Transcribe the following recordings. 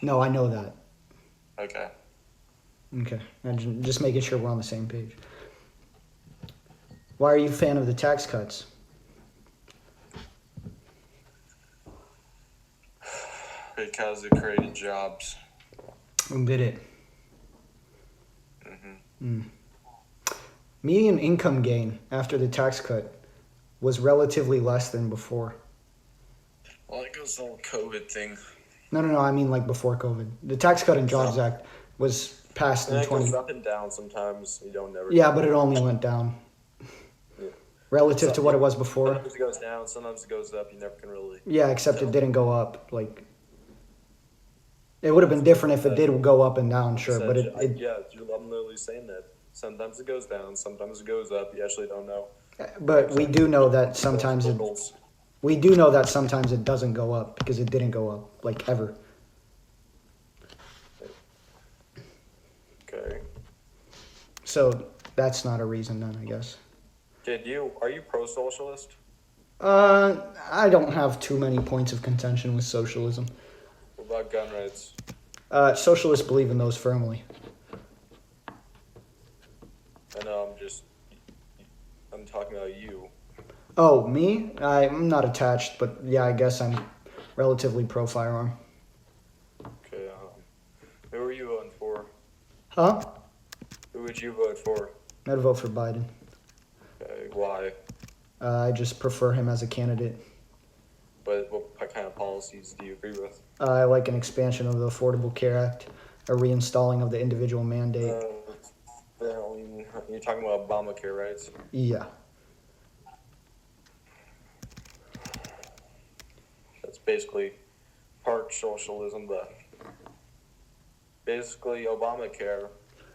No, I know that. Okay. Okay. I'm just making sure we're on the same page. Why are you a fan of the tax cuts? Because it created jobs. Who did it? Hmm. Mm. Median income gain after the tax cut was relatively less than before. Well, it goes the whole COVID thing. No. I mean like before COVID. The Tax Cut and Jobs Act was passed And in it goes 20. up and down sometimes. You don't never Yeah, know. but it only went down Yeah. relative So, to yeah. what it was before. Sometimes it goes down, sometimes it goes up. You never can really Yeah, except it tell. didn't go up. Like it would have been different if it did go up and down, I sure, said, but it yeah, I'm literally saying that. Sometimes it goes down, sometimes it goes up. You actually don't know. but we do know that Locals. we do know that sometimes it doesn't go up because it didn't go up like ever. Okay. So that's not a reason then, I guess. Are you pro-socialist? I don't have too many points of contention with socialism. What about gun rights? Socialists believe in those firmly. I know I'm talking about you. Oh, me? I'm not attached, but yeah, I guess I'm relatively pro firearm. Okay, who are you voting for? Huh? Who would you vote for? I'd vote for Biden. Okay, why? I just prefer him as a candidate. But what kind of policies do you agree with? I like an expansion of the Affordable Care Act, a reinstalling of the individual mandate. You're talking about Obamacare, right? Yeah. That's basically part socialism, but basically Obamacare.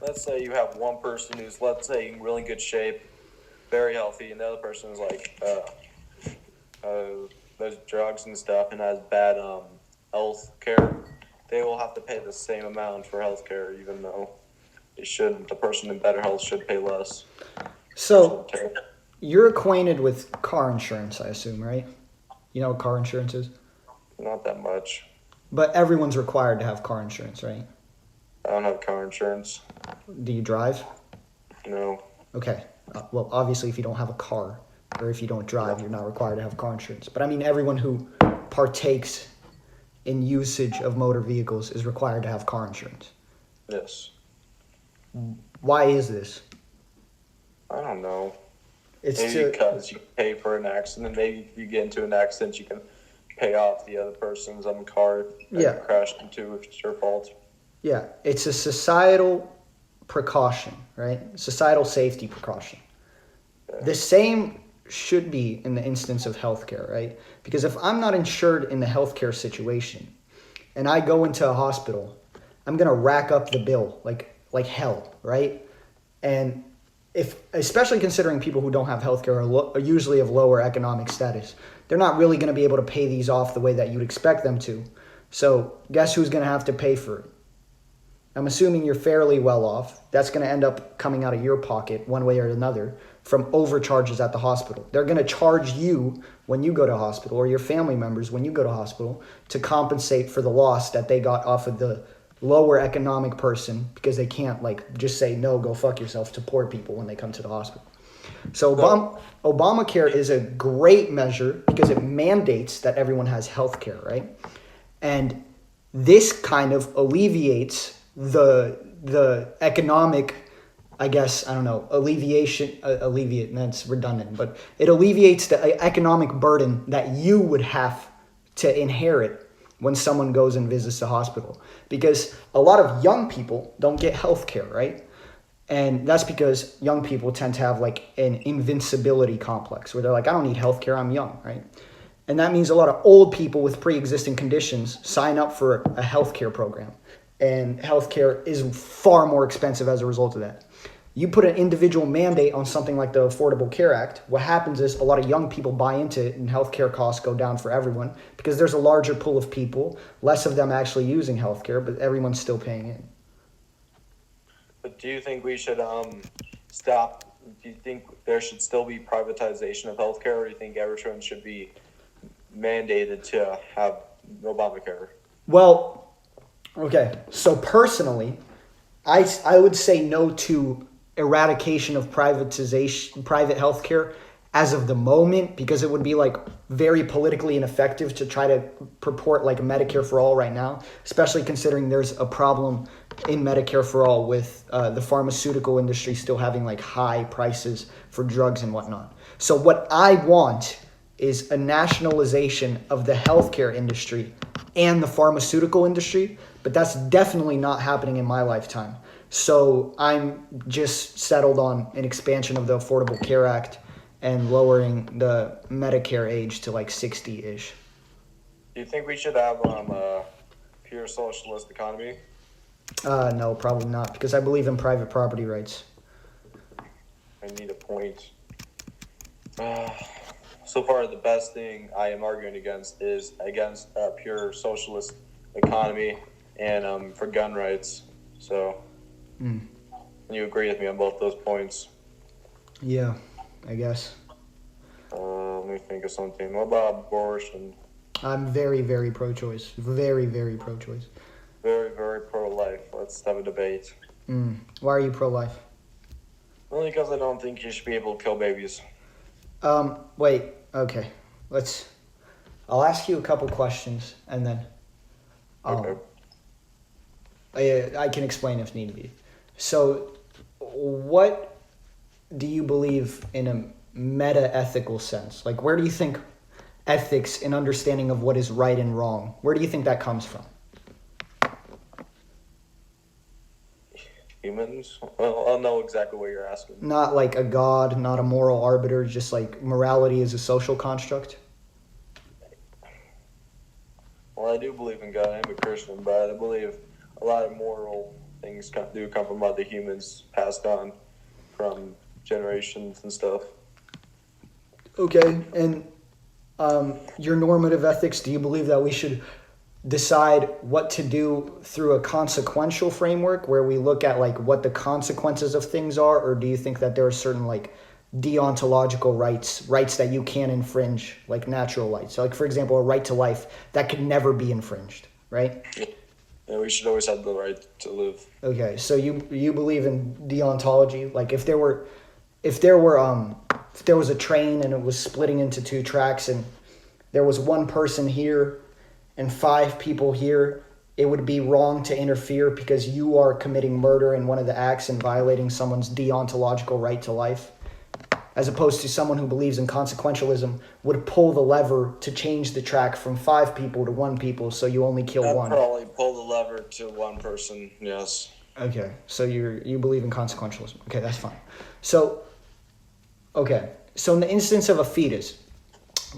Let's say you have one person who's, let's say, in really good shape, very healthy, and the other person is like, does drugs and stuff and has bad health care. They will have to pay the same amount for health care, even though they shouldn't. The person in better health should pay less. So, you're acquainted with car insurance, I assume, right? You know what car insurance is? Not that much. But everyone's required to have car insurance, right? I don't have car insurance. Do you drive? No. Okay. Well, obviously, if you don't have a car or if you don't drive, you're not required to have car insurance. But I mean, everyone who partakes in usage of motor vehicles is required to have car insurance. Yes. Why is this? I don't know. It's maybe because you pay for an accident. Maybe if you get into an accident, you can pay off the other person's car that you crashed into if it's your fault. Yeah, it's a societal precaution, right? Societal safety precaution. Yeah. The same should be in the instance of healthcare, right? Because if I'm not insured in the healthcare situation and I go into a hospital, I'm going to rack up the bill like hell, right? And especially considering people who don't have healthcare are usually of lower economic status, they're not really going to be able to pay these off the way that you'd expect them to. So guess who's going to have to pay for it? I'm assuming you're fairly well off. That's going to end up coming out of your pocket one way or another from overcharges at the hospital. They're going to charge you when you go to hospital or your family members when you go to hospital to compensate for the loss that they got off of the lower economic person because they can't just say, no, go fuck yourself to poor people when they come to the hospital. So Obamacare is a great measure because it mandates that everyone has health care, right? And this kind of alleviates the economic, I guess, I don't know, alleviate, that's redundant, but it alleviates the economic burden that you would have to inherit when someone goes and visits the hospital. Because a lot of young people don't get health care, right? And that's because young people tend to have an invincibility complex where they're like, I don't need health care, I'm young, right? And that means a lot of old people with pre-existing conditions sign up for a healthcare program. And healthcare is far more expensive as a result of that. You put an individual mandate on something like the Affordable Care Act, what happens is a lot of young people buy into it and healthcare costs go down for everyone because there's a larger pool of people, less of them actually using healthcare, but everyone's still paying in. But do you think we should stop? Do you think there should still be privatization of healthcare, or do you think everyone should be mandated to have Obamacare? Well, Okay, so personally, I would say no to eradication of privatization, private healthcare as of the moment, because it would be like very politically ineffective to try to purport like Medicare for all right now, especially considering there's a problem in Medicare for all with the pharmaceutical industry still having like high prices for drugs and whatnot. So what I want is a nationalization of the healthcare industry and the pharmaceutical industry, but that's definitely not happening in my lifetime. So I'm just settled on an expansion of the Affordable Care Act and lowering the Medicare age to like 60-ish. Do you think we should have a pure socialist economy? No, probably not, because I believe in private property rights. I need a point. So far, the best thing I am arguing against is against a pure socialist economy and for gun rights. So, can you agree with me on both those points? Yeah, I guess. Let me think of something. What about abortion? I'm very, very pro-choice. Very, very pro-choice. Very, very pro-life. Let's have a debate. Why are you pro-life? Only because I don't think you should be able to kill babies. Wait, okay. I'll ask you a couple questions and then Okay. I can explain if need be. So, what do you believe in a meta-ethical sense? Like, where do you think ethics and understanding of what is right and wrong, where do you think that comes from? Humans? Well, I'll know exactly what you're asking. Not like a god, not a moral arbiter, just like morality is a social construct? Well, I do believe in God. I'm a Christian, but I believe a lot of moral things do come from other humans passed on from generations and stuff. Okay, and your normative ethics, do you believe that we should decide what to do through a consequential framework where we look at like what the consequences of things are, or do you think that there are certain like deontological rights that you can infringe, like natural rights? So like, for example, a right to life that could never be infringed, right? Yeah, we should always have the right to live. Okay, so you believe in deontology, like if there was a train and it was splitting into two tracks and there was one person here and 5 people here, it would be wrong to interfere because you are committing murder in one of the acts and violating someone's deontological right to life, as opposed to someone who believes in consequentialism would pull the lever to change the track from 5 people to 1 people, so you only kill I'd one. probably pull the lever to one person, yes. Okay, so you believe in consequentialism. Okay, that's fine. So in the instance of a fetus,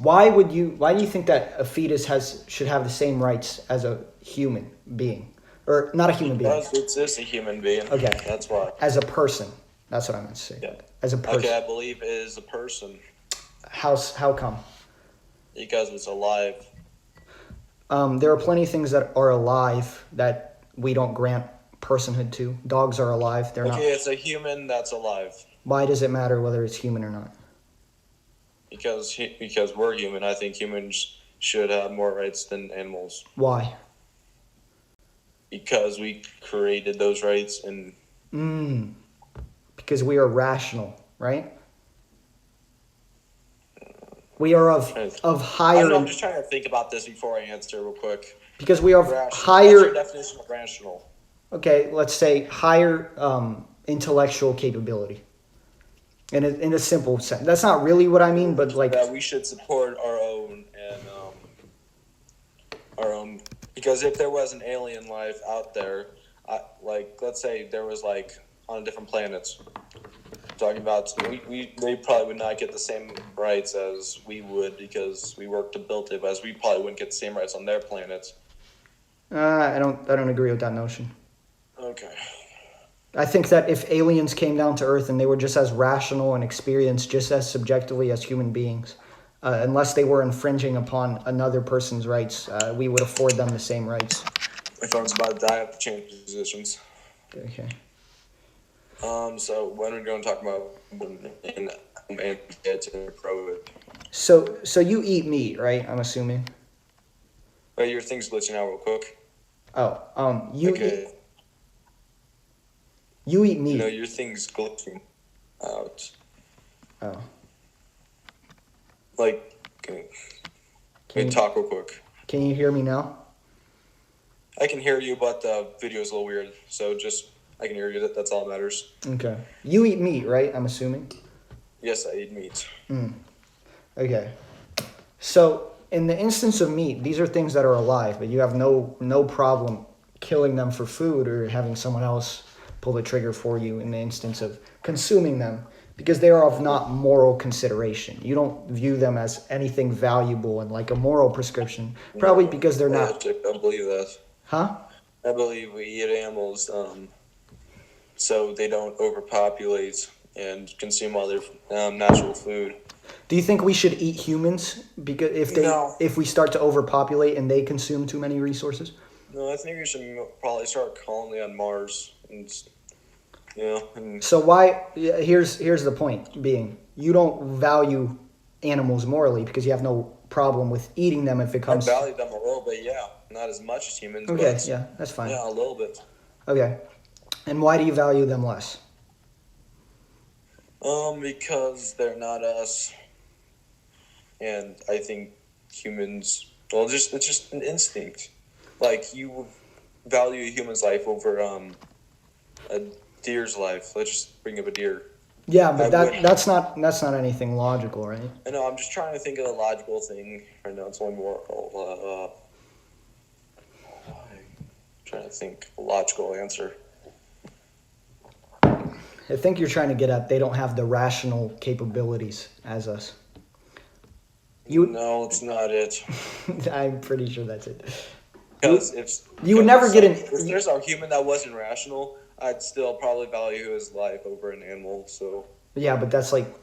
why do you think that a fetus should have the same rights as a human being? Or not a human being. Because it's just a human being. Okay. That's why. As a person. That's what I meant to say. Yeah. As a person. Okay, I believe it is a person. How come? Because it's alive. There are plenty of things that are alive that we don't grant personhood to. Dogs are alive. They're not. Okay, it's a human that's alive. Why does it matter whether it's human or not? Because we're human. I think humans should have more rights than animals. Why? Because we created those rights and... Because we are rational, right? We are of higher... I don't know, I'm just trying to think about this before I answer real quick. Because we are rational. higher... What's your definition of rational? Okay, let's say higher intellectual capability. In a simple sense. That's not really what I mean, but like... That we should support our own because if there was an alien life out there, let's say there was like on different planets, talking about they probably would not get the same rights as we would because we worked to build it, as we probably wouldn't get the same rights on their planets. I don't agree with that notion. Okay. I think that if aliens came down to Earth and they were just as rational and experienced just as subjectively as human beings, unless they were infringing upon another person's rights, we would afford them the same rights. My phone's about to die. I have to change positions. Okay. So when are we going to talk about pro? So you eat meat, right? I'm assuming. Wait, your thing's glitching out real quick. You Okay. eat meat. No, your thing's glitching out. Oh, Like, can can we you, talk real quick? can you hear me now? I can hear you, but the video's a little weird. So just, I can hear you. That's all that matters. Okay. You eat meat, right? I'm assuming. Yes, I eat meat. Okay. So in the instance of meat, these are things that are alive, but you have no problem killing them for food or having someone else pull the trigger for you in the instance of consuming them because they are of not moral consideration. You don't view them as anything valuable and like a moral prescription, probably No, because they're not. I don't believe that. Huh? I believe we eat animals so they don't overpopulate and consume other natural food. Do you think we should eat humans because No. if we start to overpopulate and they consume too many resources? No, I think we should probably start a colony on Mars. And, and So why? Here's the point being you don't value animals morally because you have no problem with eating them if it I comes. value them a little bit, yeah. Not as much as humans, Okay, but yeah, that's fine. yeah, a little bit. Okay, and why do you value them less? Because they're not us, and I think humans. Well, it's just an instinct. Like you value a human's life over a deer's life. Let's just bring up a deer. Yeah, but I would- that's not anything logical, right? I know. I'm just trying to think of a logical thing right now. It's one more. Trying to think a logical answer. I think you're trying to get at they don't have the rational capabilities as us. No, it's not it. I'm pretty sure that's it. Because You would never get if there's a human that wasn't rational, I'd still probably value his life over an animal. So Yeah, but that's like